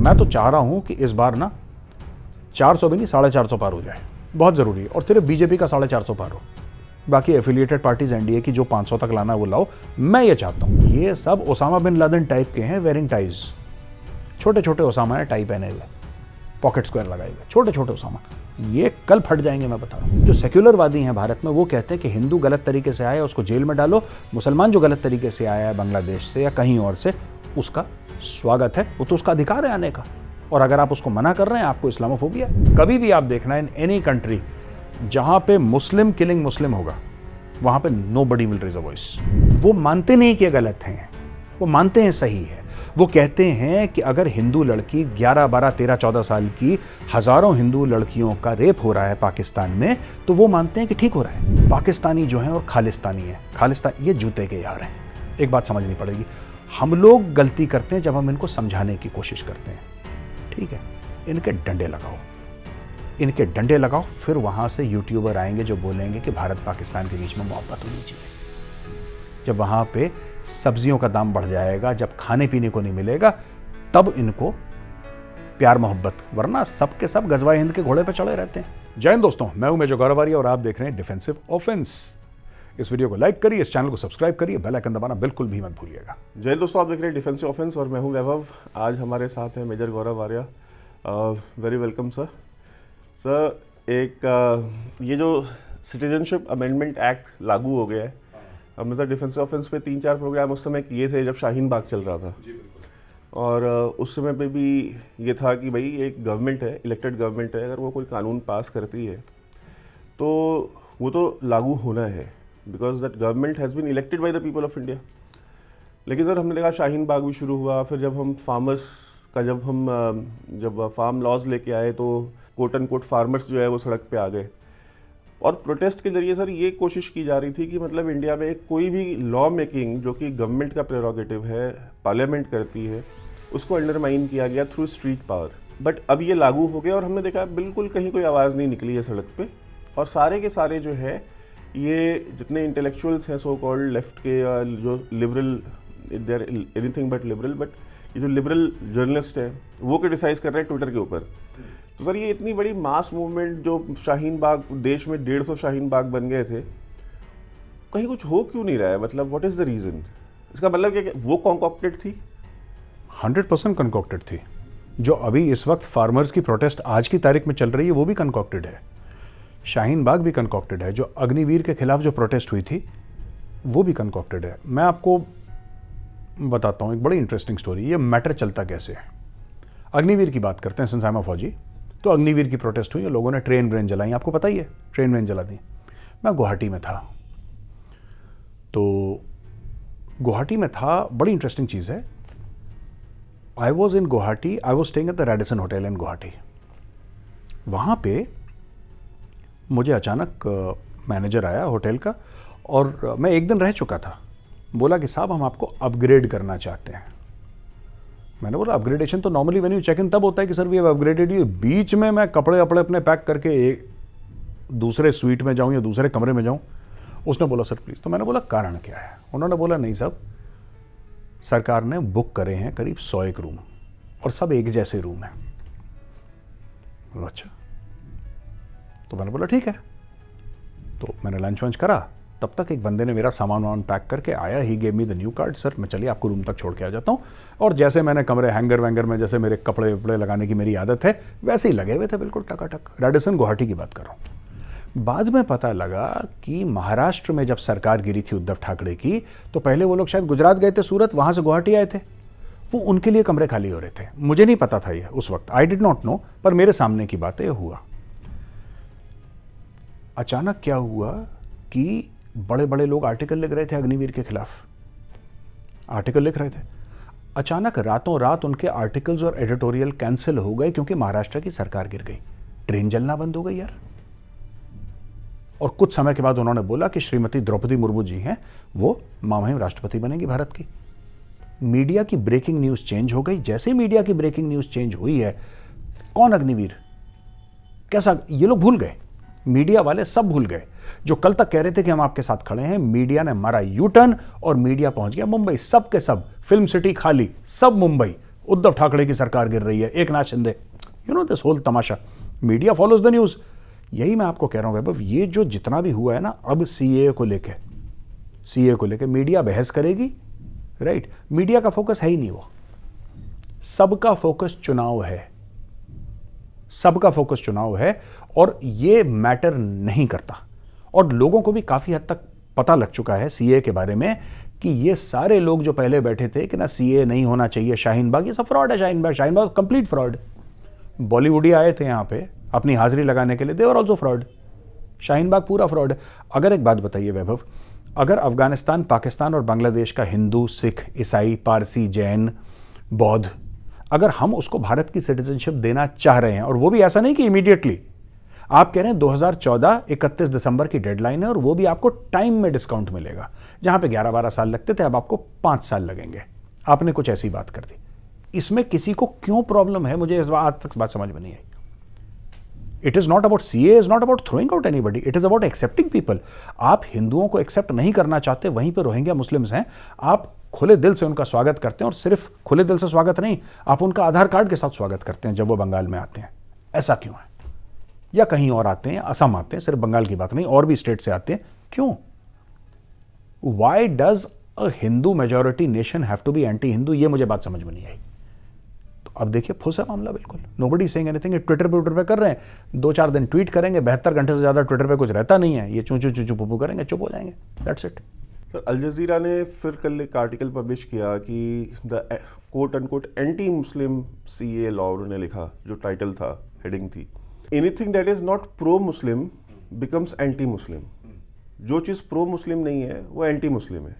मैं तो चाह रहा हूं कि इस बार ना 400 भी नहीं 450 पार हो जाए, बहुत ज़रूरी है। और सिर्फ बीजेपी का 450 पार हो, बाकी एफिलिएटेड पार्टीज एनडीए की जो 500 तक लाना है वो लाओ। मैं ये चाहता हूँ। ये सब ओसामा बिन लादेन टाइप के हैं, वेयरिंग टाइज, छोटे छोटे ओसामा है टाई पहने हुए, पॉकेट स्क्वायर लगाए हुए, छोटे छोटे ओसामा। ये कल फट जाएंगे, मैं बता रहा हूँ। जो सेक्युलरवादी हैं भारत में वो कहते हैं कि हिंदू गलत तरीके से आया उसको जेल में डालो, मुसलमान जो गलत तरीके से आया है बांग्लादेश से या कहीं और से उसका स्वागत है, वो तो उसका अधिकार है आने का। और अगर आप उसको मना कर रहे हैं आपको इस्लामोफोबिया है। कभी भी आप देखना इन एनी कंट्री जहां पे मुस्लिम किलिंग मुस्लिम होगा वहां पे nobody will raise a voice. वो मानते नहीं कि गलत हैं, वो मानते हैं सही है। वो कहते हैं कि अगर हिंदू लड़की 11, 12, 13, 14 साल की हजारों हिंदू लड़कियों का रेप हो रहा है पाकिस्तान में, तो वो मानते हैं कि ठीक हो रहा है। पाकिस्तानी जो हैं और खालिस्तानी हैं, खालिस्तान ये जूते के यार हैं। एक बात समझनी पड़ेगी, हम लोग गलती करते हैं जब हम इनको समझाने की कोशिश करते हैं। ठीक है, इनके डंडे लगाओ, इनके डंडे लगाओ, फिर वहां से यूट्यूबर आएंगे जो बोलेंगे कि भारत पाकिस्तान के बीच में मोहब्बत होनी चाहिए। जब वहां पे सब्जियों का दाम बढ़ जाएगा, जब खाने पीने को नहीं मिलेगा, तब इनको प्यार मोहब्बत, वरना सब के सब गजवा हिंद के घोड़े पे चढ़े रहते हैं। जय हिंद दोस्तों, मैं हूं मेजर गौरव आर्य और आप देख रहे हैं डिफेंसिव ऑफेंस। इस वीडियो को लाइक करिए, इस चैनल को सब्सक्राइब करिए, बेल आइकन दबाना बिल्कुल भी मत भूलिएगा। जय हिंद दोस्तों, आप देख रहे हैं डिफेंसिव ऑफेंस और मैं हूं वैभव। आज हमारे साथ हैं major Gaurav Arya. Very welcome sir. Sir, ये जो सिटीजनशिप अमेंडमेंट एक्ट लागू हो गया है, हमने सर डिफेंसिव ऑफेंस पे 3-4 प्रोग्राम उस समय किए थे जब शाहीन बाग चल रहा था। और उस समय पे भी ये था कि भाई एक गवर्नमेंट है, इलेक्टेड गवर्नमेंट है, अगर वो कोई कानून पास करती है तो वो तो लागू होना है, because that government has been elected by the people of India. लेकिन सर हमने देखा शाहीन बाग भी शुरू हुआ, फिर जब हम फार्मर्स का जब फार्म लॉज लेके आए तो कोट एंड कोट फार्मर्स जो है वो सड़क पे आ गए। और प्रोटेस्ट के जरिए सर ये कोशिश की जा रही थी कि मतलब इंडिया में कोई भी लॉ मेकिंग जो कि गवर्नमेंट का प्रेरोगेटिव है, पार्लियामेंट करती है, उसको अंडरमाइन किया गया थ्रू स्ट्रीट पावर। बट अब ये लागू हो गया और हमने देखा बिल्कुल कहीं कोई आवाज़ नहीं निकली है सड़क पे। और सारे के सारे जो है ये जितने इंटेलेक्चुअल्स हैं सो कॉल्ड लेफ्ट के, जो liberal, they're anything but liberal, but ये जो लिबरल जर्नलिस्ट हैं वो क्रिटिसाइज कर रहे हैं ट्विटर के ऊपर। तो सर ये इतनी बड़ी मास मूवमेंट जो शाहीन बाग, देश में 150 शाहीन बाग बन गए थे, कहीं कुछ हो क्यों नहीं रहा है? मतलब व्हाट इज़ द रीज़न? इसका मतलब क्या वो कॉन्कॉक्टेड थी? 100% कॉन्कॉक्टेड थी। जो अभी इस वक्त फार्मर्स की प्रोटेस्ट आज की तारीख में चल रही है वो भी कॉन्कॉक्टेड है, शाहीन बाग भी कॉन्कॉक्टेड है, जो अग्निवीर के खिलाफ जो प्रोटेस्ट हुई थी वो भी कॉन्कॉक्टेड है। मैं आपको बताता हूँ एक बड़ी इंटरेस्टिंग स्टोरी। ये मैटर चलता कैसे है। अग्निवीर की बात करते हैं, सिंस आई एम अ फौजी। तो अग्निवीर की प्रोटेस्ट हुई, लोगों ने ट्रेन व्रेन जलाई, आपको पता ही है, ट्रेन व्रेन जला दी। मैं गुवाहाटी में था, तो गुवाहाटी में था, बड़ी इंटरेस्टिंग चीज़ है। I was in Guwahati, I was staying at the Radisson hotel in Guwahati. वहाँ पे मुझे अचानक मैनेजर आया होटल का, और मैं एक दिन रह चुका था। बोला कि साहब हम आपको अपग्रेड करना चाहते हैं। मैंने बोला अपग्रेडेशन तो normally when you check in तब होता है कि sir we have upgraded you. बीच में मैं कपड़े अपने पैक करके एक दूसरे स्वीट में जाऊं या दूसरे कमरे में जाऊं। उसने बोला सर प्लीज़। तो मैंने बोला कारण क्या है? उन्होंने बोला नहीं साहब, सरकार ने बुक करे हैं करीब 100 रूम और सब एक जैसे रूम हैं। बोला अच्छा। तो मैंने बोला ठीक है। तो मैंने लंच वंच करा, तब तक एक बंदे ने मेरा सामान वामान पैक करके आया। He gave me the new card, sir मैं चलिए आपको रूम तक छोड़ के आ जाता हूँ। और जैसे मैंने कमरे हैंगर वैंगर में जैसे मेरे कपड़े वपड़े लगाने की मेरी आदत है वैसे ही लगे हुए थे, बिल्कुल टकाटक। रेडिसन गुवाहाटी की बात कर रहा हूँ। बाद में पता लगा कि महाराष्ट्र में जब सरकार गिरी थी उद्धव ठाकरे की, तो पहले वो लोग शायद गुजरात गए थे, सूरत, वहाँ से गुवाहाटी आए थे। वो उनके लिए कमरे खाली हो रहे थे। मुझे नहीं पता था ये उस वक्त, आई डिड नॉट नो, पर मेरे सामने की बात है हुआ। अचानक क्या हुआ कि बड़े बड़े लोग आर्टिकल लिख रहे थे अग्निवीर के खिलाफ, आर्टिकल लिख रहे थे। अचानक रातों रात उनके आर्टिकल्स और एडिटोरियल कैंसिल हो गए क्योंकि महाराष्ट्र की सरकार गिर गई, ट्रेन चलना बंद हो गई यार। और कुछ समय के बाद उन्होंने बोला कि श्रीमती द्रौपदी मुर्मू जी हैं, वो मामहिम राष्ट्रपति बनेंगी भारत की। मीडिया की ब्रेकिंग न्यूज चेंज हो गई। जैसे मीडिया की ब्रेकिंग न्यूज चेंज हुई है, कौन अग्निवीर, कैसा, ये लोग भूल गए। मीडिया वाले सब भूल गए। जो कल तक कह रहे थे कि हम आपके साथ खड़े हैं, मीडिया ने मारा यू टर्न और मीडिया पहुंच गया मुंबई। सब के सब, फिल्म सिटी खाली, सब मुंबई, उद्धव ठाकरे की सरकार गिर रही है, Eknath Shinde, you know this whole tamasha. Media follows the news. यही मैं आपको कह रहा हूं वैभव, ये जो जितना भी हुआ है ना, अब सीए को लेके मीडिया बहस करेगी, राइट? मीडिया का फोकस है ही नहीं, वो सबका फोकस चुनाव है, सबका फोकस चुनाव है, और ये मैटर नहीं करता। और लोगों को भी काफी हद तक पता लग चुका है सीए के बारे में कि ये सारे लोग जो पहले बैठे थे कि ना सीए नहीं होना चाहिए, शाहीन बाग, ये सब फ्रॉड है। Shaheen Bagh complete fraud. बॉलीवुडी आए थे यहाँ पे अपनी हाजिरी लगाने के लिए, दे were also fraud. Shaheen Bagh पूरा फ्रॉड है। अगर एक बात बताइए वैभव, अगर अफगानिस्तान, पाकिस्तान और बांग्लादेश का हिंदू, सिख, ईसाई, पारसी, जैन, बौद्ध, अगर हम उसको भारत की सिटीजनशिप देना चाह रहे हैं, और वो भी ऐसा नहीं कि इमीडिएटली, आप कह रहे हैं 2014 31 दिसंबर की डेडलाइन है, और वो भी आपको टाइम में डिस्काउंट मिलेगा। जहां पे 11-12 साल लगते थे, अब आपको 5 साल लगेंगे। आपने कुछ ऐसी बात कर दी। इसमें किसी को क्यों प्रॉब्लम है, मुझे इस बात आज तक बात समझ में नहीं आई। It is not about CA, is not about throwing out anybody, it is about accepting people. आप हिंदुओं को एक्सेप्ट नहीं करना चाहते, वहीं पर रोहिंग्या मुस्लिम्स हैं, आप खुले दिल से उनका स्वागत करते हैं, और सिर्फ खुले दिल से स्वागत नहीं, आप उनका आधार कार्ड के साथ स्वागत करते हैं जब वो बंगाल में आते हैं। ऐसा क्यों है? या कहीं और आते हैं, असम आते हैं, सिर्फ बंगाल की बात नहीं, और भी स्टेट से आते हैं, क्यों? Why does a Hindu majority nation have to be anti Hindu? ये मुझे बात समझ में नहीं आई। तो अब देखिए फुस है मामला बिल्कुल। Nobody saying anything. ट्विटर पे कर रहे हैं, 2-4 दिन ट्वीट करेंगे, 72 घंटे से ज्यादा ट्विटर पे कुछ रहता नहीं है, ये चू चू पुपू करेंगे, चुप हो जाएंगे, दैट्स इट। सर, अल जजीरा ने फिर कल एक आर्टिकल पब्लिश किया कि the quote unquote anti Muslim CA law, उन्होंने लिखा, जो टाइटल था, हेडिंग थी, anything that is not pro Muslim becomes anti Muslim. जो चीज़ प्रो मुस्लिम नहीं है वो एंटी मुस्लिम है।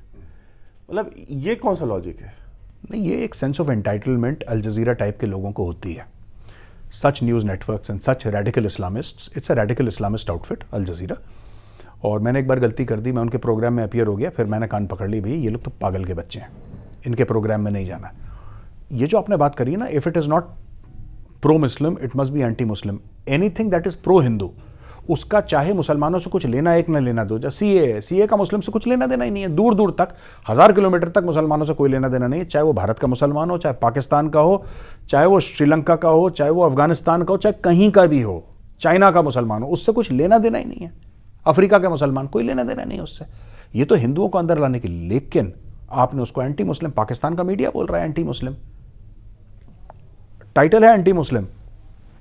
मतलब ये कौन सा लॉजिक है? नहीं, ये एक sense of entitlement Al Jazeera type के लोगों को होती है। Such news networks and such radical Islamists, it's a radical Islamist outfit Al Jazeera. और मैंने एक बार गलती कर दी, मैं उनके प्रोग्राम में अपीयर हो गया, फिर मैंने कान पकड़ ली, भाई ये लोग तो पागल के बच्चे हैं, इनके प्रोग्राम में नहीं जाना। ये जो आपने बात करी है ना, if it is not pro Muslim it must be anti Muslim. Anything that is pro Hindu, उसका चाहे मुसलमानों से कुछ लेना एक न लेना दो। सीए का मुस्लिम से कुछ लेना देना ही नहीं है, दूर दूर तक, 1000 किलोमीटर तक मुसलमानों से कोई लेना देना नहीं है। चाहे वो भारत का मुसलमान हो, चाहे पाकिस्तान का हो, चाहे वो श्रीलंका का हो, चाहे वो अफगानिस्तान का हो, चाहे कहीं का भी हो, चाइना का मुसलमान हो, उससे कुछ लेना देना ही नहीं है। अफ्रीका के मुसलमान, कोई लेना देना नहीं है उससे। ये तो हिंदुओं को अंदर लाने के लिए। लेकिन आपने उसको एंटी मुस्लिम, पाकिस्तान का मीडिया बोल रहा है एंटी मुस्लिम, टाइटल है एंटी मुस्लिम,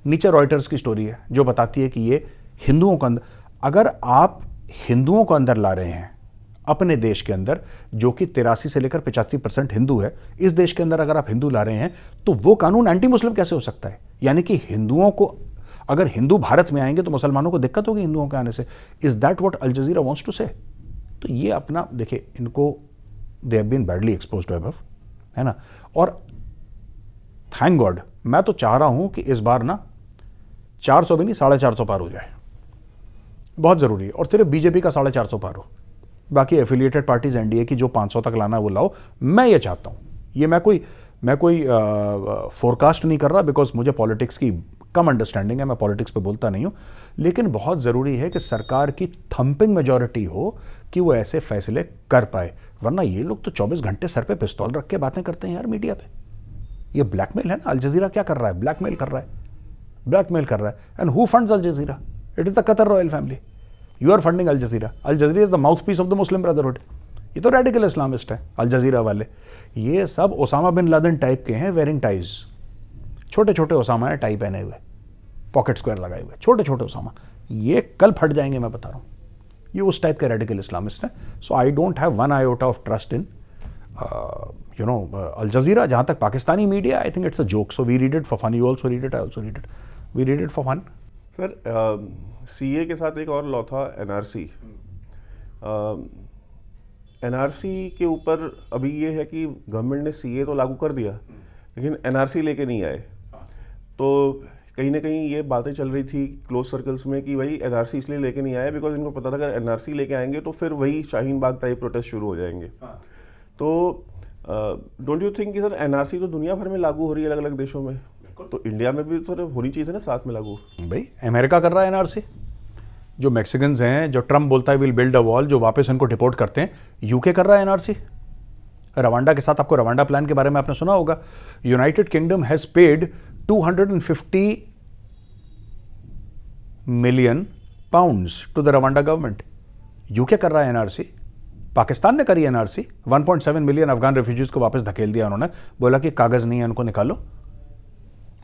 नीचे रॉयटर्स की स्टोरी है जो बताती है कि ये हिंदुओं को अंदर, अगर आप हिंदुओं को अंदर ला रहे हैं अपने देश के अंदर, जो कि 83 से लेकर 85% हिंदू है, इस देश के अंदर अगर आप हिंदू ला रहे हैं, तो वो कानून एंटी मुस्लिम कैसे हो सकता है? यानी कि हिंदुओं को, अगर हिंदू भारत में आएंगे तो मुसलमानों को दिक्कत होगी हिंदुओं के आने से। Is that what Al Jazeera wants to say? तो ये अपना देखिए, इनको they have been badly exposed Vaibhav, है ना। और थैंक गॉड, मैं तो चाह रहा हूं कि इस बार ना 400 भी नहीं, 450 पार हो जाए, बहुत जरूरी है। और सिर्फ बीजेपी का 450 पार हो, बाकी एफिलिएटेड पार्टीज एनडीए की जो 500 तक लाना है वो लाओ। मैं ये चाहता हूं। ये मैं कोई फोरकास्ट नहीं कर रहा, बिकॉज मुझे पॉलिटिक्स की कम अंडरस्टैंडिंग है, मैं पॉलिटिक्स पे बोलता नहीं हूं। लेकिन बहुत ज़रूरी है कि सरकार की थंपिंग मेजॉरिटी हो कि वो ऐसे फैसले कर पाए, वरना ये लोग तो 24 घंटे सर पे पिस्तौल रख के बातें करते हैं यार मीडिया पे। ये ब्लैकमेल है ना। अल जजीरा क्या कर रहा है? ब्लैकमेल कर रहा है। And who funds Al Jazeera? It is the Qatar royal family. You are funding Al Jazeera. Al Jazeera is the mouthpiece of the Muslim Brotherhood. ये तो रेडिकल इस्लामिस्ट है अल जजीरा वाले। ये सब ओसामा बिन लादेन टाइप के हैं, wearing ties. छोटे छोटे ओसामा है, टाई पहने हुए, पॉकेट स्क्वायर लगाए हुए, छोटे छोटे ओसामा। ये कल फट जाएंगे, मैं बता रहा हूँ। ये उस टाइप के रेडिकल इस्लामिस्ट हैं। So I don't have one iota of trust in Al Jazeera. जहाँ तक Pakistani media, I think it's a joke, so we read it for fun. You also read it, I also read it, we read it for fun. Sir, CA के साथ एक और law था, NRC. NRC के ऊपर अभी ये है कि गवर्नमेंट ने सीए तो लागू कर दिया, लेकिन एनआरसी लेके नहीं आए। तो कहीं ना कहीं ये बातें चल रही थी क्लोज सर्कल्स में कि भाई एनआरसी इसलिए लेके नहीं आए बिकॉज इनको पता था अगर एनआरसी लेके आएंगे तो फिर वही शाहीन बाग टाइप प्रोटेस्ट शुरू हो जाएंगे। तो डोंट यू थिंक कि सर एनआरसी तो दुनिया भर में लागू हो रही है अलग अलग देशों में, तो इंडिया में भी सर होनी चाहिए थी ना साथ में लागू? भाई अमेरिका कर रहा है एनआरसी। जो मैक्सिकन्स हैं, जो ट्रम्प बोलता है विल बिल्ड अ वॉल, जो वापस उनको डिपोर्ट करते हैं, यूके कर रहा है एनआरसी। रवांडा के साथ, आपको रवांडा प्लान के बारे में आपने सुना होगा, United Kingdom has paid 250 million pounds to the Rwanda government. UK कर रहा है एनआरसी, पाकिस्तान ने करी एनआरसी, 1.7 मिलियन अफगान रेफ्यूजीज को वापस धकेल दिया उन्होंने, बोला कि कागज नहीं है उनको निकालो।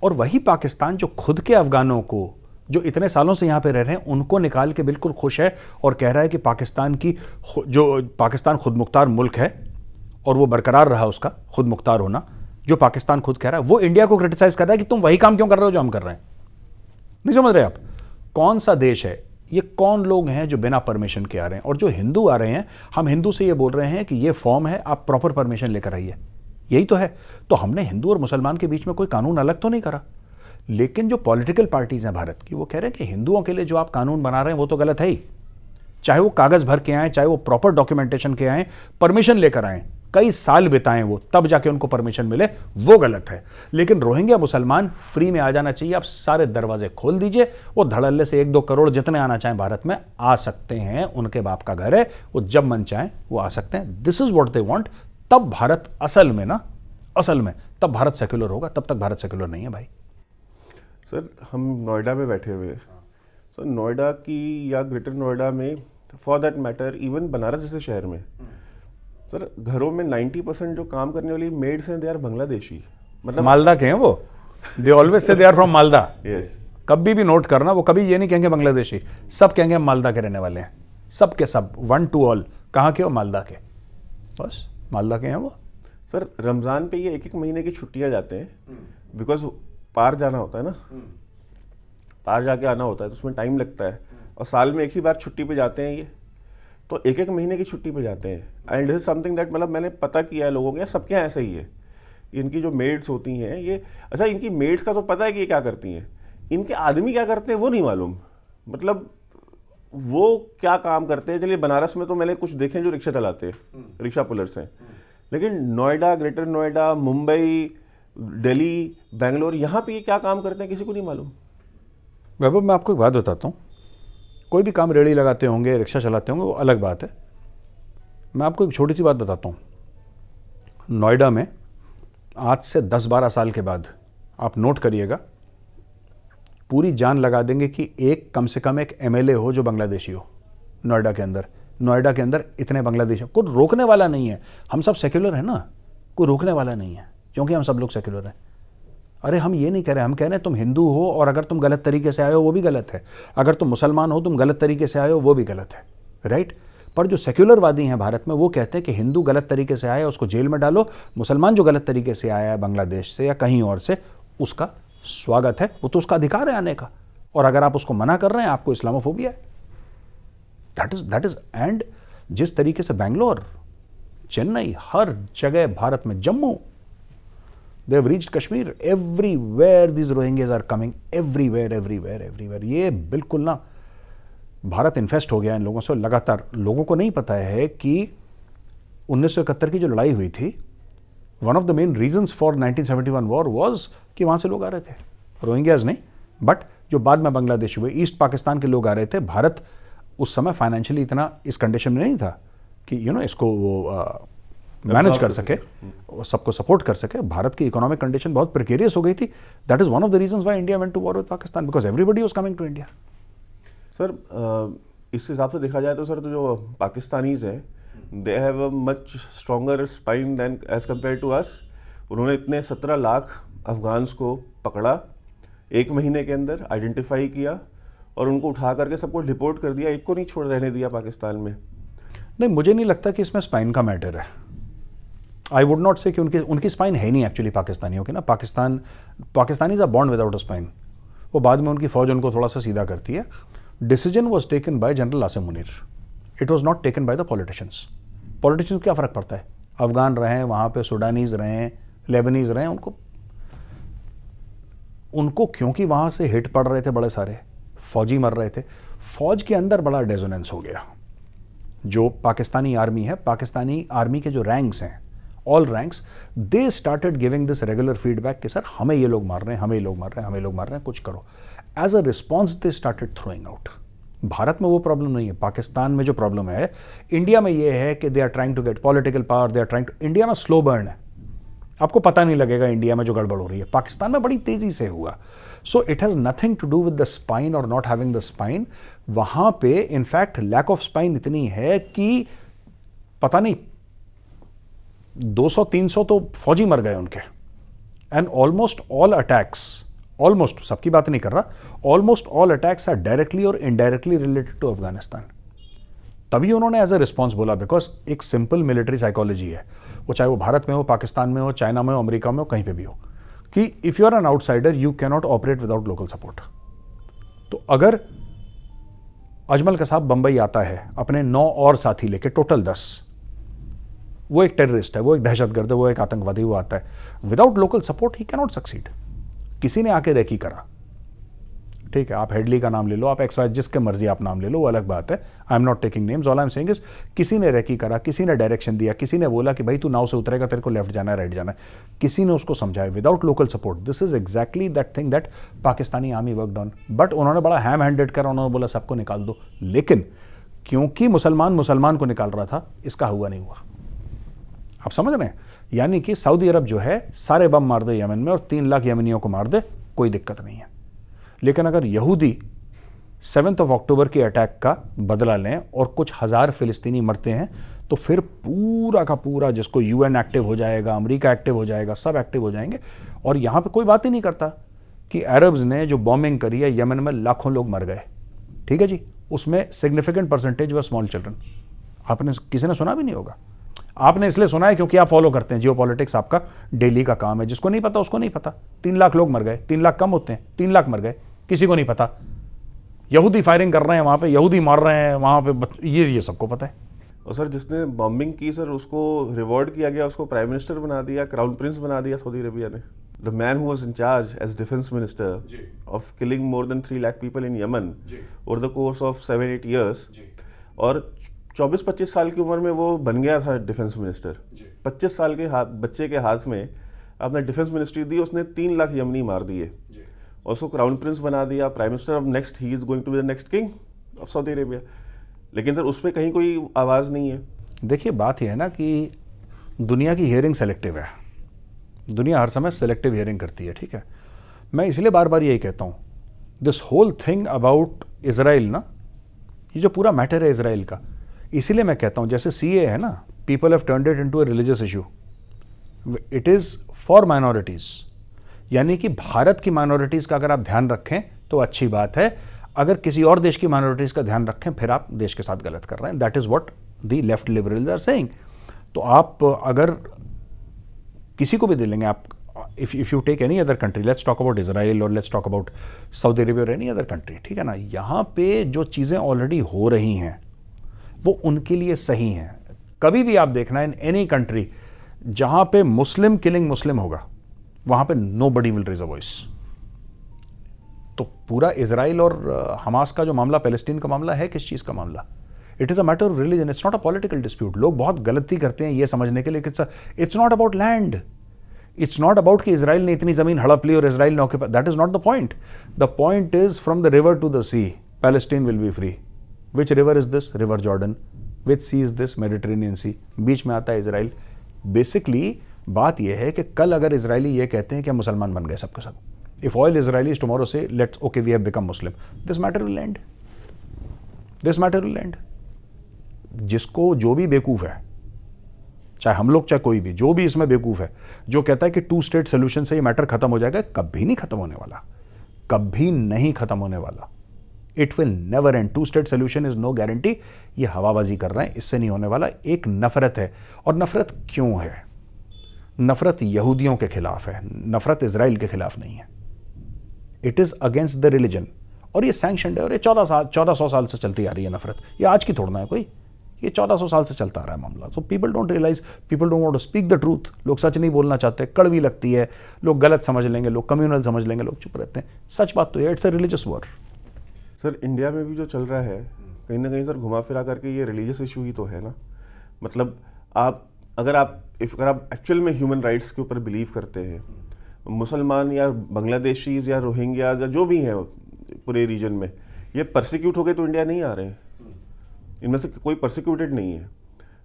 और वही पाकिस्तान जो खुद के अफगानों को, जो इतने सालों से यहां पे रह रहे हैं, उनको निकाल के बिल्कुल खुश है और कह रहा है कि पाकिस्तान खुद मुख्तार मुल्क है और वो बरकरार रहा उसका खुद मुख्तार होना, जो पाकिस्तान खुद कह रहा है, वो इंडिया को क्रिटिसाइज कर रहा है कि तुम वही काम क्यों कर रहे हो जो हम कर रहे हैं। नहीं समझ रहे आप? कौन सा देश है ये, कौन लोग हैं जो बिना परमिशन के आ रहे हैं? और जो हिंदू आ रहे हैं, हम हिंदू से ये बोल रहे हैं कि ये फॉर्म है, आप प्रॉपर परमिशन लेकर आइए, यही तो है। तो हमने हिंदू और मुसलमान के बीच में कोई कानून अलग तो नहीं करा, लेकिन जो पॉलिटिकल पार्टीज हैं भारत की, वो कह रहे हैं कि हिंदुओं के लिए जो आप कानून बना रहे हैं वो तो गलत है ही। चाहे वो कागज भर के आए, चाहे वो प्रॉपर डॉक्यूमेंटेशन के आए, परमिशन लेकर आए, कई साल बिताएं वो, तब जाके उनको परमिशन मिले, वो गलत है। लेकिन रोहिंग्या मुसलमान फ्री में आ जाना चाहिए, आप सारे दरवाजे खोल दीजिए, वो धड़ल्ले से 1-2 करोड़ जितने आना चाहें भारत में आ सकते हैं, उनके बाप का घर है, वो जब मन चाहें वो आ सकते हैं। This is what they want. तब भारत असल में तब भारत सेक्युलर होगा, तब तक भारत सेक्युलर नहीं है भाई। सर, हम नोएडा में बैठे हुए हैं, सर नोएडा की या ग्रेटर नोएडा में, for that matter even Banaras जैसे शहर में, सर घरों में 90% जो काम करने वाली मेड्स हैं, दे आर बांग्लादेशी। मतलब मालदा के हैं वो, they always say they are from Malda. Yes, कभी भी नोट करना, वो कभी ये नहीं कहेंगे बांग्लादेशी, सब कहेंगे हम मालदा के रहने वाले हैं, सब के सब, 1 to all। कहाँ के हो? मालदा के, बस मालदा के हैं वो। सर रमज़ान पे ये 1-1 महीने की छुट्टियाँ जाते हैं, बिकॉज पार जाना होता है ना, पार जाके आना होता है, तो उसमें टाइम लगता है, और साल में एक ही बार छुट्टी पे जाते हैं ये, तो 1-1 महीने की छुट्टी पे जाते हैं। And this is something that, मतलब मैंने पता किया है लोगों के, सबके यहाँ ऐसा ही है। इनकी जो मेड्स होती हैं ये, अच्छा इनकी मेड्स का तो पता है कि ये क्या करती हैं, इनके आदमी क्या करते हैं वो नहीं मालूम, मतलब वो क्या काम करते हैं। चलिए बनारस में तो मैंने कुछ देखे जो रिक्शा चलाते हैं, रिक्शा पुलर्स हैं, लेकिन नोएडा, ग्रेटर नोएडा, मुंबई, दिल्ली, बेंगलोर, यहाँ पे ये क्या काम करते हैं किसी को नहीं मालूम। वैभव, मैं आपको एक बात बताता हूँ, कोई भी काम रेड़ी लगाते होंगे, रिक्शा चलाते होंगे, वो अलग बात है। मैं आपको एक छोटी सी बात बताता हूँ। नोएडा में आज से 10-12 साल के बाद आप नोट करिएगा, पूरी जान लगा देंगे कि एक कम से कम एक एमएलए हो जो बांग्लादेशी हो नोएडा के अंदर। नोएडा के अंदर इतने बांग्लादेशी, कोई रोकने वाला नहीं है। हम सब सेक्युलर हैं ना, कोई रोकने वाला नहीं है, क्योंकि हम सब लोग सेक्युलर हैं। अरे हम ये नहीं कह रहे, हम कह रहे हैं तुम हिंदू हो और अगर तुम गलत तरीके से आए हो वो भी गलत है, अगर तुम मुसलमान हो तुम गलत तरीके से आए हो वो भी गलत है, राइट। पर जो सेक्युलरवादी हैं भारत में, वो कहते हैं कि हिंदू गलत तरीके से आया उसको जेल में डालो, मुसलमान जो गलत तरीके से आया है बांग्लादेश से या कहीं और से, उसका स्वागत है, वो तो उसका अधिकार है आने का, और अगर आप उसको मना कर रहे हैं आपको इस्लामोफोबिया है। दैट इज एंड जिस तरीके से बेंगलोर, चेन्नई, हर जगह भारत में, Jammu, they have reached Kashmir, everywhere these Rohingyas are coming, everywhere। ये बिल्कुल ना भारत इन्फेस्ट हो गया इन लोगों से लगातार। लोगों को नहीं पता है कि 1971 की जो लड़ाई हुई थी, one of the main reasons for 1971 war was कि वहाँ से लोग आ रहे थे, रोहिंग्याज नहीं, बट जो बाद में बांग्लादेश हुए, ईस्ट पाकिस्तान के लोग आ रहे थे। भारत उस समय फाइनेंशियली इतना इस कंडीशन में नहीं था कि इसको वो मैनेज कर सके, सबको सपोर्ट कर सके। भारत की इकोनॉमिक कंडीशन बहुत प्रिकेरियस हो गई थी। That is one of the reasons why India went to war with Pakistan, because everybody was coming to India. Sir इस हिसाब से देखा जाए तो सर, तो जो पाकिस्तानीज हैं, they have a much stronger spine than as compare to us. उन्होंने इतने 17 लाख अफगान्स को पकड़ा 1 महीने के अंदर, आइडेंटिफाई किया और उनको उठा करके सबको डिपोर्ट कर दिया, एक को नहीं छोड़ रहने दिया पाकिस्तान में। नहीं, मुझे नहीं लगता कि इसमें स्पाइन का मैटर है। आई वुड नॉट से कि उनकी स्पाइन है नहीं एक्चुअली पाकिस्तानियों की ना। Pakistanis are born without a spine. वो बाद में उनकी फौज उनको थोड़ा सा सीधा करती है। Decision was taken by general Asim Munir, it was not taken by the politicians. Politicians क्या फ़र्क पड़ता है, अफगान रहें वहाँ पे, सुडानीज रहें, लेबनीज रहें, उनको क्योंकि वहाँ से हिट पड़ रहे थे, बड़े सारे फौजी मर रहे थे, फौज के अंदर बड़ा डेजोनेंस हो गया। जो पाकिस्तानी आर्मी है, पाकिस्तानी आर्मी के जो रैंक्स हैं, all ranks, they started giving this regular feedback कि सर हमें ये लोग मार रहे हैं, हमें ये लोग मार रहे हैं, हमें लोग मार रहे हैं, कुछ करो। As a response they started throwing out. Bharat में वो प्रॉब्लम नहीं है, पाकिस्तान में जो प्रॉब्लम है, इंडिया में ये है कि they are trying to get political power, they are trying to, India में स्लो बर्न है, आपको पता नहीं लगेगा इंडिया में जो गड़बड़ हो रही है, पाकिस्तान में बड़ी तेजी से हुआ। So it has nothing to do with the spine और नॉट हैविंग द स्पाइन। वहां पे इनफैक्ट लैक ऑफ स्पाइन इतनी है कि पता नहीं 200-300 तो फौजी मर गए उनके। And almost all attacks, almost, सबकी बात नहीं कर रहा, almost all attacks are directly और इनडायरेक्टली रिलेटेड टू अफगानिस्तान। तभी उन्होंने एज अ रिस्पॉन्स बोला, बिकॉज एक सिंपल मिलिट्री साइकोलॉजी है, वो चाहे वो भारत में हो, पाकिस्तान में हो, चाइना में हो, अमेरिका में हो, कहीं पे भी हो, कि if you are an outsider you can not operate without local support. तो अगर अजमल कसाब बंबई आता है अपने 9 और साथी लेके, टोटल 10, वो एक टेररिस्ट है, वो एक दहशतगर्द है, वो एक आतंकवादी, वो आता है, without local support he can not succeed. किसी ने आके रेकी करा, ठीक है, आप हेडली का नाम ले लो, आप XY जिसके मर्जी आप नाम ले लो, वो अलग बात है, I am not taking names, all I am saying is किसी ने रेकी करा, किसी ने डायरेक्शन दिया, किसी ने बोला कि भाई तू नाव से उतरेगा, तेरे को लेफ्ट जाना है, राइट जाना है, किसी ने उसको समझाया, without local support. This is exactly that thing that Pakistani army worked on. But उन्होंने बड़ा हैम हैंडेड करा, उन्होंने बोला सबको निकाल दो, लेकिन क्योंकि मुसलमान को निकाल रहा था, इसका हुआ नहीं हुआ। आप समझ रहे हैं? यानी कि सऊदी अरब जो है सारे बम मार दे यमन में और 3 लाख यमनियों को मार दे, कोई दिक्कत नहीं है। लेकिन अगर यहूदी 7 अक्टूबर के अटैक का बदला लें और कुछ हज़ार फिलिस्तीनी मरते हैं, तो फिर पूरा का पूरा, जिसको UN एक्टिव हो जाएगा, अमेरिका एक्टिव हो जाएगा, सब एक्टिव हो जाएंगे। और यहाँ पे कोई बात ही नहीं करता कि अरब्स ने जो बॉम्बिंग करी है यमन में, लाखों लोग मर गए, ठीक है जी, उसमें सिग्निफिकेंट परसेंटेज व स्मॉल चिल्ड्रन। आपने, किसी ने सुना भी नहीं होगा, आपने इसलिए सुना है क्योंकि आप फॉलो करते हैं, जियोपॉलिटिक्स आपका डेली का काम है। जिसको नहीं पता उसको नहीं पता। 3 लाख लोग मर गए, 3 लाख कम होते हैं, 3 लाख मर गए, किसी को नहीं पता। यहूदी फायरिंग कर रहे हैं वहाँ पे, यहूदी मार रहे हैं वहाँ पे, ये सबको पता है। और सर जिसने बॉम्बिंग की सर, उसको रिवॉर्ड किया गया, उसको प्राइम मिनिस्टर बना दिया, क्राउन प्रिंस बना दिया सऊदी अरेबिया ने। The man who was in charge as defence minister of killing more than 3 lakh people in Yemen over the course of 7-8 years, और 24-25 साल की उम्र में वो बन गया था डिफेंस मिनिस्टर। 25 साल के बच्चे के हाथ में आपने डिफेंस मिनिस्ट्री दी, उसने 3 लाख यमनी मार दिए और उसको क्राउन प्रिंस बना दिया, prime minister of next, he is going to be the next king of Saudi Arabia. लेकिन सर उस पर कहीं कोई आवाज़ नहीं है। देखिए बात यह है ना कि दुनिया की हियरिंग सेलेक्टिव है, दुनिया हर समय सेलेक्टिव हियरिंग करती है, ठीक है। मैं इसलिए बार बार यही कहता हूँ, this whole thing about Israel ना, ये जो पूरा मैटर है इजराइल का, इसीलिए मैं कहता हूँ जैसे CA है ना, people have turned it into a religious issue, it is for minorities. यानी कि भारत की माइनॉरिटीज़ का अगर आप ध्यान रखें तो अच्छी बात है, अगर किसी और देश की माइनॉरिटीज़ का ध्यान रखें फिर आप देश के साथ गलत कर रहे हैं। That is what the left liberals are saying. तो आप अगर किसी को भी दे लेंगे, आप if you take any other country, let's talk about Israel और let's talk about Saudi Arabia और एनी अदर कंट्री, ठीक है ना, यहाँ पे जो चीज़ें ऑलरेडी हो रही हैं वो उनके लिए सही हैं। कभी भी आप देखना इन एनी कंट्री जहाँ पे मुस्लिम किलिंग मुस्लिम होगा, वहाँ पे nobody will raise a voice. तो पूरा इजराइल और हमास का जो मामला, पैलेस्टीन का मामला है, किस चीज़ का मामला? It is a matter of religion, it's not a political dispute. लोग बहुत गलती करते हैं ये समझने के लिए कि it's not about land, it's not about कि इजराइल ने इतनी ज़मीन हड़प ली और इजराइल ने occupy, that is not the point. The point is from the river to the sea Palestine will be free. Which river is this? River Jordan. Which sea is this? Mediterranean sea. बीच में आता है Israel. Basically बात यह है कि कल अगर इजरायली ये कहते हैं कि हम मुसलमान बन गए सबके सब, if all Israelis tomorrow say let's okay we have become Muslim, this matter will end, this matter will end. जिसको जो भी बेवकूफ़ है, चाहे हम लोग चाहे कोई भी, जो भी इसमें बेवकूफ़ है, जो कहता है कि 2 स्टेट सोल्यूशन से ये मैटर खत्म हो जाएगा, कभी नहीं खत्म होने वाला, कभी नहीं खत्म होने वाला। It will never end. 2 state solution is no guarantee. ये हवाबाजी कर रहे हैं, इससे नहीं होने वाला। एक नफरत है, और नफरत क्यों है? नफरत यहूदियों के खिलाफ है, नफरत इजराइल के खिलाफ नहीं है। It is against the religion, और ये सैंक्शनड है, और ये 1400 साल से चलती आ रही है नफरत। ये आज की थोड़ा है कोई, ये 1400 साल से चलता आ रहा है मामला। तो people don't realise, people don't want to speak the truth. लोग सच नहीं बोलना चाहते, कड़वी लगती है, लोग गलत समझ लेंगे, लोग कम्युनल समझ लेंगे, लोग चुप रहते हैं। सच बात तो ये, it's a religious war. Sir India में भी जो चल रहा है कहीं ना कहीं सर घुमा फिरा करके ये रिलीजियस इशू ही तो है ना। मतलब अगर आप एक्चुअल में ह्यूमन राइट्स के ऊपर बिलीव करते हैं, मुसलमान या बांग्लादेशीज या रोहिंग्याज या जो भी हैं पूरे रीजन में, ये परसिक्यूट हो गए तो इंडिया नहीं आ रहे हैं, इनमें से कोई परसिक्यूटेड नहीं है।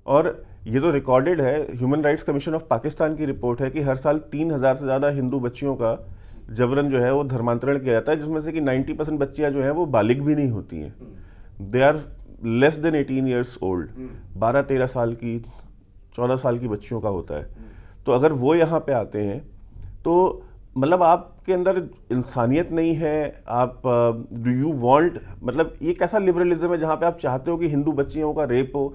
और ये तो रिकॉर्डेड है, human rights commission of Pakistan की रिपोर्ट है कि हर साल 3,000 से ज़्यादा हिंदू बच्चियों का जबरन जो है वो धर्मांतरण किया जाता है, जिसमें से कि 90% बच्चियां जो हैं वो बालिग भी नहीं होती हैं, they are less than 18 years old, 12-13 साल की 14 साल की बच्चियों का होता है। तो अगर वो यहाँ पे आते हैं तो मतलब आपके अंदर इंसानियत नहीं है, आप डू यू वांट, मतलब ये कैसा लिबरलिज्म है जहाँ पे आप चाहते हो कि हिंदू बच्चियों का रेप हो,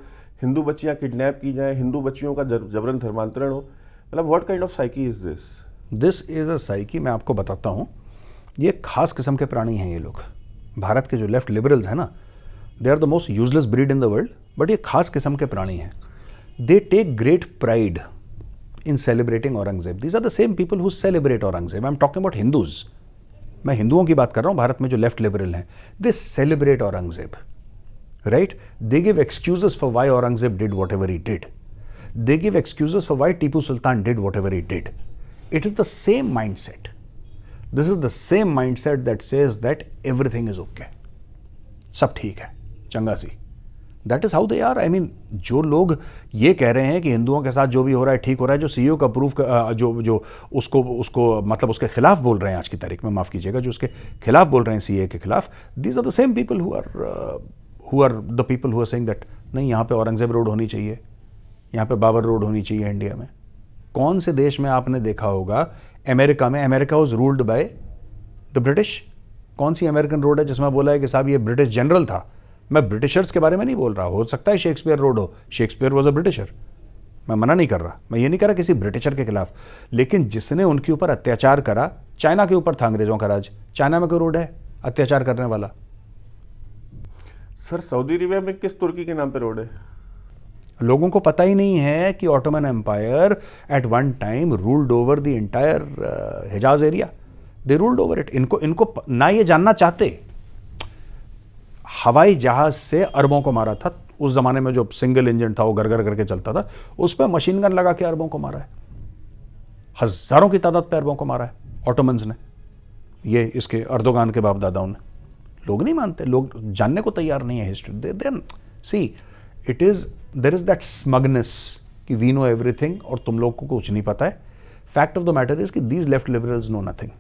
हिंदू बच्चियाँ किडनैप की जाएं, हिंदू बच्चियों का जबरन धर्मांतरण हो, मतलब what kind of psyche is this? This is a psyche, मैं आपको बताता हूँ, ये खास किस्म के प्राणी हैं ये लोग। भारत के जो लेफ्ट लिबरल्स हैं ना, they are the most useless breed in the world, but ये खास किस्म के प्राणी हैं। They take great pride in celebrating Aurangzeb. These are the same people who celebrate Aurangzeb. I'm talking about Hindus. मैं हिंदुओं की बात कर रहा हूँ, भारत में जो लेफ्ट लिबरल हैं, they celebrate Aurangzeb, right? They give excuses for why Aurangzeb did whatever he did. They give excuses for why Tipu Sultan did whatever he did. It is the same mindset. This is the same mindset that says that everything is okay. सब ठीक है, चंगा सी। That is how they are. I mean, जो लोग ये कह रहे हैं कि हिंदुओं के साथ जो भी हो रहा है ठीक हो रहा है, जो सीईओ का प्रूफ जो उसको मतलब उसके खिलाफ बोल रहे हैं आज की तारीख में, माफ़ कीजिएगा, जो उसके खिलाफ बोल रहे हैं सीए के खिलाफ, these are the same people who are the people who are saying that नहीं, यहाँ पे औरंगजेब रोड होनी चाहिए, यहाँ पे बाबर रोड होनी चाहिए इंडिया में। कौन से देश में आपने देखा होगा, अमेरिका में, America was ruled by the British, कौन सी अमेरिकन रोड है जिसमें बोला है कि साहब ये ब्रिटिश जनरल था? मैं ब्रिटिशर्स के बारे में नहीं बोल रहा, हो सकता है शेक्सपियर रोड हो, शेक्सपियर वॉज अ ब्रिटिशर, मैं मना नहीं कर रहा, मैं ये नहीं कर रहा किसी ब्रिटिशर के खिलाफ, लेकिन जिसने उनके ऊपर अत्याचार करा, चाइना के ऊपर था अंग्रेजों का राज, चाइना में कोई रोड है अत्याचार करने वाला? सर सऊदी अरेबिया में किस तुर्की के नाम पे रोड है? लोगों को पता ही नहीं है कि Ottoman empire at one time ruled over the entire Hijaz area, they ruled over it. इनको ना ये जानना चाहते। हवाई जहाज से अरबों को मारा था उस जमाने में, जो सिंगल इंजन था वो गरगर करके चलता था, उस पर मशीन गन लगा के अरबों को मारा है, हजारों की तादाद पे अरबों को मारा है ऑटोमन्स ने, ये इसके अर्दोगान के बाप दादाओं ने। लोग नहीं मानते, लोग जानने को तैयार नहीं है history. Then see it is, there is that smugness कि वी नो एवरीथिंग और तुम लोग को कुछ नहीं पता है। Fact of the matter is कि these left liberals know nothing,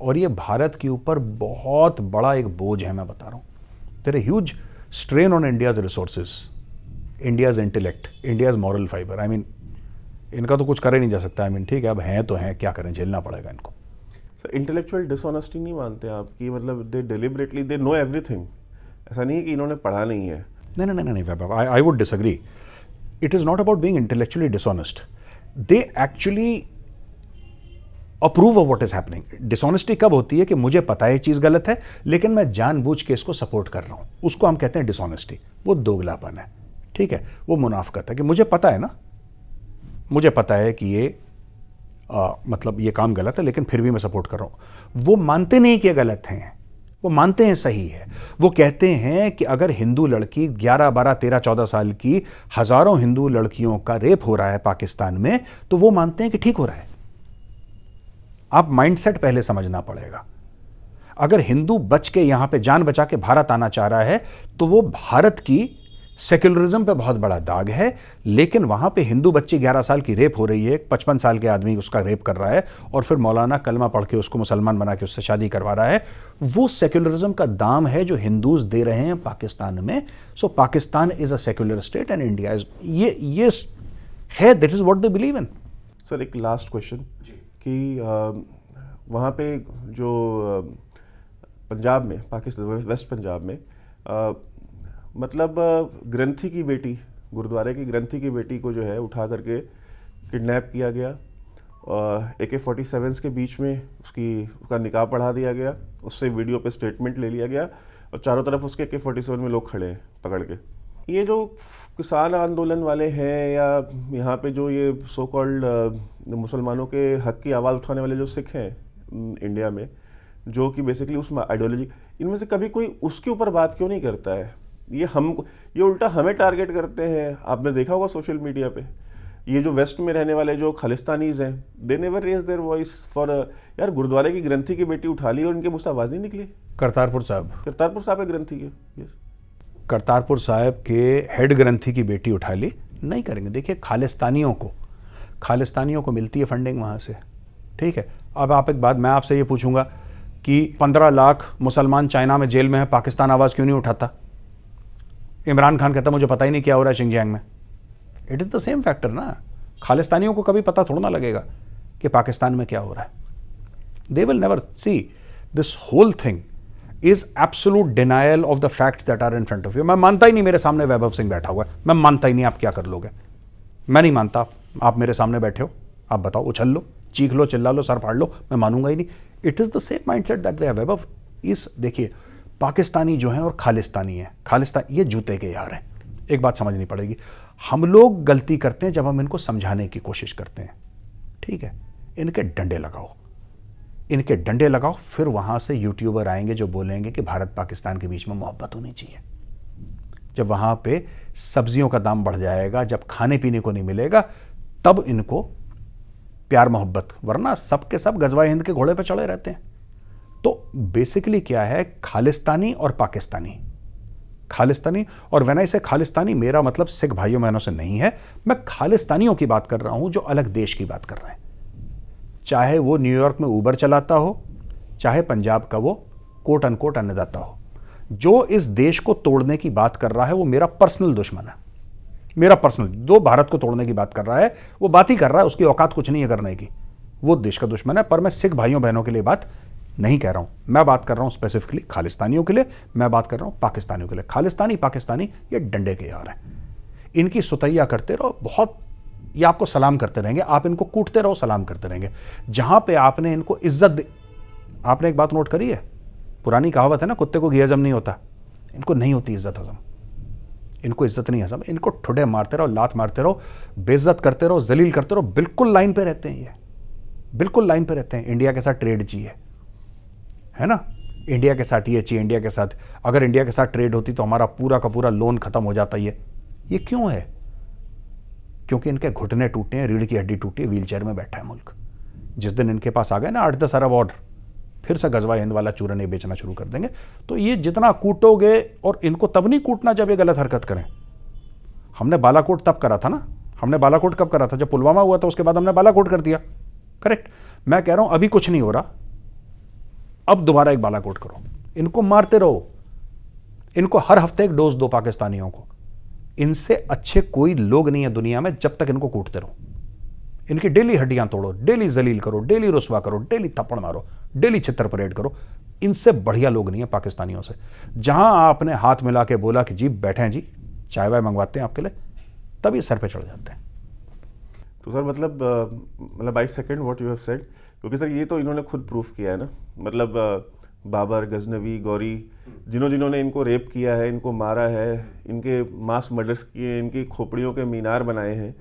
और ये भारत के ऊपर बहुत बड़ा एक बोझ है, मैं बता रहा हूँ। There is a huge strain on India's resources, India's intellect, India's moral fiber. I mean, इनका तो कुछ कर ही नहीं जा सकता। I mean, ठीक है, अब हैं तो हैं, क्या करें, झेलना पड़ेगा इनको। इंटेलेक्चुअल डिसऑनेस्टी नहीं मानते आपकी, मतलब दे डिलिबरेटली दे नो एवरीथिंग, ऐसा नहीं है कि इन्होंने पढ़ा नहीं है। नहीं, I would disagree. It is not about being intellectually dishonest, they actually approve of what is happening. Dishonesty कब होती है कि मुझे पता है ये चीज़ गलत है लेकिन मैं जानबूझ के इसको सपोर्ट कर रहा हूँ, उसको हम कहते हैं डिसऑनेस्टी। वो दोगलापन है, ठीक है, वो मुनाफकत है कि मुझे पता है ना, मुझे पता है कि ये मतलब ये काम गलत है लेकिन फिर भी मैं सपोर्ट कर रहा हूँ। वो मानते नहीं कि ये गलत हैं, वो मानते हैं सही है। वो कहते हैं कि अगर हिंदू लड़की 11, 12, 13, 14 साल की हज़ारों हिंदू लड़कियों का रेप हो रहा है पाकिस्तान में, तो वो मानते हैं कि ठीक हो रहा है। आप माइंडसेट पहले समझना पड़ेगा। अगर हिंदू बच के यहां पे जान बचा के भारत आना चाह रहा है तो वो भारत की सेक्युलरिज्म पे बहुत बड़ा दाग है, लेकिन वहां पे हिंदू बच्ची 11 साल की रेप हो रही है, 55 साल के आदमी उसका रेप कर रहा है और फिर मौलाना कलमा पढ़ के उसको मुसलमान बना के उससे शादी करवा रहा है। वो सेक्युलरिज्म का दाम है जो हिंदूज दे रहे हैं पाकिस्तान में। So Pakistan is a secular state and India is, ये है, that is what they believe in. Sir एक लास्ट क्वेश्चन कि वहाँ पे जो पंजाब में, पाकिस्तान वेस्ट पंजाब में मतलब ग्रंथी की बेटी, गुरुद्वारे की ग्रंथी की बेटी को जो है उठा करके किडनैप किया गया, AK-47 के बीच में उसका निकाह पढ़ा दिया गया, उससे वीडियो पे स्टेटमेंट ले लिया गया और चारों तरफ उसके AK-47 में लोग खड़े हैं पकड़ के। ये जो किसान आंदोलन वाले हैं या यहाँ पे जो ये सो कॉल्ड मुसलमानों के हक की आवाज़ उठाने वाले जो सिख हैं इंडिया में, जो कि बेसिकली उस आइडियोलॉजी, इनमें से कभी कोई उसके ऊपर बात क्यों नहीं करता है? ये उल्टा हमें टारगेट करते हैं। आपने देखा होगा सोशल मीडिया पे ये जो वेस्ट में रहने वाले जो खालिस्तानीज हैं, they never raise their voice for यार गुरुद्वारे की ग्रंथी की बेटी उठा ली और इनके मुंह से आवाज़ नहीं निकली। करतारपुर साहब है ग्रंथी के, यस, करतारपुर साहब के हेड ग्रंथी की बेटी उठा ली, नहीं करेंगे। देखिए खालिस्तानियों को मिलती है फंडिंग वहाँ से, ठीक है। अब आप एक बात मैं आपसे ये पूछूंगा कि 15 लाख मुसलमान चाइना में जेल में है, पाकिस्तान आवाज़ क्यों नहीं उठाता? इमरान खान कहता मुझे पता ही नहीं क्या हो रहा है शिंजियांग में। It is the same factor ना। खालिस्तानियों को कभी पता थोड़ा ना लगेगा कि पाकिस्तान में क्या हो रहा है। They will never see this whole thing is absolute denial of the facts that are in front of you. मैं मानता ही नहीं मेरे सामने वैभव सिंह बैठा हुआ है, मैं मानता ही नहीं आप क्या कर लोगे, मैं नहीं मानता। आप मेरे सामने बैठे हो, आप बताओ, उछल लो, चीख लो, चिल्ला लो, सर फाड़ लो, मैं मानूंगा ही नहीं। It is the same mindset that they have. Vaibhav इस देखिए पाकिस्तानी जो हैं और खालिस्तानी हैं, खालिस्तान ये जूते के यार हैं। एक बात समझनी पड़ेगी, हम लोग गलती करते हैं जब हम इनको समझाने की कोशिश करते हैं, ठीक है। इनके डंडे लगाओ, फिर वहां से यूट्यूबर आएंगे जो बोलेंगे कि भारत पाकिस्तान के बीच में मोहब्बत होनी चाहिए। जब वहां पे सब्जियों का दाम बढ़ जाएगा, जब खाने पीने को नहीं मिलेगा, तब इनको प्यार मोहब्बत, वरना सबके सब गजवा हिंद के घोड़े पे चढ़े रहते हैं। तो बेसिकली क्या है, खालिस्तानी और पाकिस्तानी, खालिस्तानी, और व्हेन आई से खालिस्तानी मेरा मतलब सिख भाइयों बहनों से नहीं है, मैं खालिस्तानियों की बात कर रहा हूं जो अलग देश की बात कर रहे हैं। चाहे वो न्यूयॉर्क में ऊबर चलाता हो, चाहे पंजाब का वो कोट अनकोट अन्नदाता हो, जो इस देश को तोड़ने की बात कर रहा है वो मेरा पर्सनल दुश्मन है। मेरा पर्सनल, जो भारत को तोड़ने की बात कर रहा है वो बात ही कर रहा है, उसकी औकात कुछ नहीं है करने की, वो देश का दुश्मन है। पर मैं सिख भाइयों बहनों के लिए बात नहीं कह रहा हूं, मैं बात कर रहा हूं स्पेसिफिकली खालिस्तानियों के लिए, मैं बात कर रहा हूं पाकिस्तानियों के लिए। खालिस्तानी पाकिस्तानी ये डंडे के यार हैं, इनकी सुतैया करते रहो, बहुत ये आपको सलाम करते रहेंगे, आप इनको कूटते रहो, सलाम करते रहेंगे। जहां पे आपने इनको इज्जत, आपने एक बात नोट करी है, पुरानी कहावत है ना, कुत्ते को घी हजम नहीं होता, इनको नहीं होती इज्जत हजम, इनको इज्जत नहीं हजम। इनको ठुडे मारते रहो, लात मारते रहो, बेइज्जत करते रहो, जलील करते रहो, बिल्कुल लाइन पे रहते हैं ये, बिल्कुल लाइन पे रहते हैं। इंडिया के साथ ट्रेड चाहिए, है ना, इंडिया के साथ ये चाहिए, इंडिया के साथ, अगर इंडिया के साथ ट्रेड होती तो हमारा पूरा का पूरा लोन खत्म हो जाता। ये क्यों है? क्योंकि इनके घुटने टूटे हैं, रीढ़ की हड्डी टूटी है, व्हीलचेयर में बैठा है मुल्क। जिस दिन इनके पास आ गए ना 8-10 अरब और, फिर से गजवा हिंद वाला चूरन ये बेचना शुरू कर देंगे। तो ये जितना कूटोगे, और इनको तब नहीं कूटना जब ये गलत हरकत करें। हमने बालाकोट तब करा था ना, हमने बालाकोट कब करा था? जब पुलवामा हुआ था, उसके बाद हमने बालाकोट कर दिया, करेक्ट। मैं कह रहा हूं अभी कुछ नहीं हो रहा, अब दोबारा एक बालाकोट करो, इनको मारते रहो, इनको हर हफ्ते एक डोज दो पाकिस्तानियों को। इनसे अच्छे कोई लोग नहीं है दुनिया में जब तक इनको कूटते रहो। इनकी डेली हड्डियां तोड़ो, डेली जलील करो, डेली रुसवा करो, डेली थप्पड़ मारो, डेली छितर परेड करो। इनसे बढ़िया लोग नहीं है पाकिस्तानियों से। जहां आपने हाथ मिला के बोला कि जी बैठे हैं जी, चाय वाय मंगवाते हैं आपके लिए, तब ये सर पे चढ़ जाते हैं। तो सर मतलब I second what you have said, क्योंकि सर ये तो इन्होंने खुद प्रूफ किया है ना, मतलब बाबर, गजनवी, गौरी, जिन्होंने इनको रेप किया है, इनको मारा है, इनके मास मर्डर्स किए, इनकी खोपड़ियों के मीनार बनाए हैं,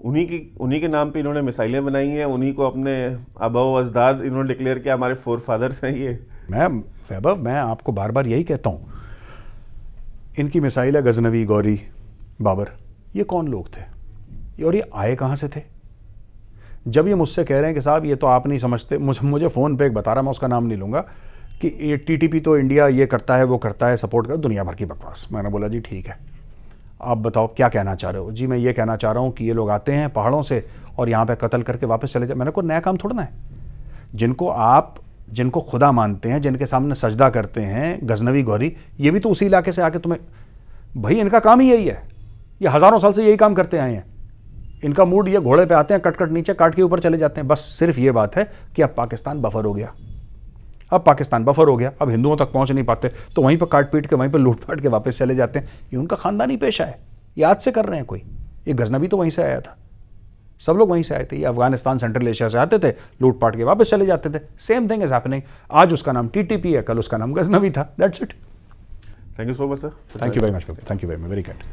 उन्हीं के नाम पे इन्होंने मिसाइलें बनाई हैं, उन्हीं को अपने आबाओ अजदाद इन्होंने डिक्लेयर किया हमारे फोर फादर्स हैं ये। मैं आपको बार बार यही कहता हूँ, इनकी मिसाइल है गजनवी, गौरी, बाबर, ये कौन लोग थे और ये आए कहाँ से थे? जब ये मुझसे कह रहे हैं कि साहब ये तो आप नहीं समझते, मुझे फ़ोन पे एक बता रहा, मैं उसका नाम नहीं लूँगा, कि ये टीटीपी तो इंडिया ये करता है, वो करता है, सपोर्ट कर, दुनिया भर की बकवास। मैंने बोला जी ठीक है, आप बताओ क्या कहना चाह रहे हो? जी मैं ये कहना चाह रहा हूँ कि ये लोग आते हैं पहाड़ों से और यहाँ पे कत्ल करके वापस चले जाए। मैंने कोई नया काम थोड़ा है। जिनको खुदा मानते हैं, जिनके सामने सजदा करते हैं, गजनवी, गौरी, ये भी तो उसी इलाके से आके तुम्हें, भाई इनका काम ही यही है, ये हज़ारों साल से यही काम करते आए हैं। इनका मूड, ये घोड़े पे आते हैं, कट नीचे काट के ऊपर चले जाते हैं। बस सिर्फ ये बात है कि अब पाकिस्तान बफर हो गया, अब पाकिस्तान बफर हो गया, अब हिंदुओं तक पहुंच नहीं पाते, तो वहीं पर काट पीट के, वहीं पर लूटपाट के वापस चले जाते हैं। ये उनका खानदानी पेशा है, ये आज से कर रहे हैं कोई। ये गजनवी तो वहीं से आया था, सब लोग वहीं से आए थे, ये अफगानिस्तान, सेंट्रल एशिया से आते थे, लूटपाट के वापस चले जाते थे। Same thing is happening. आज उसका नाम टीटीपी है, कल उसका नाम गजनवी था, that's it. Thank you so much sir. Thank you very much, thank you very much, very kind.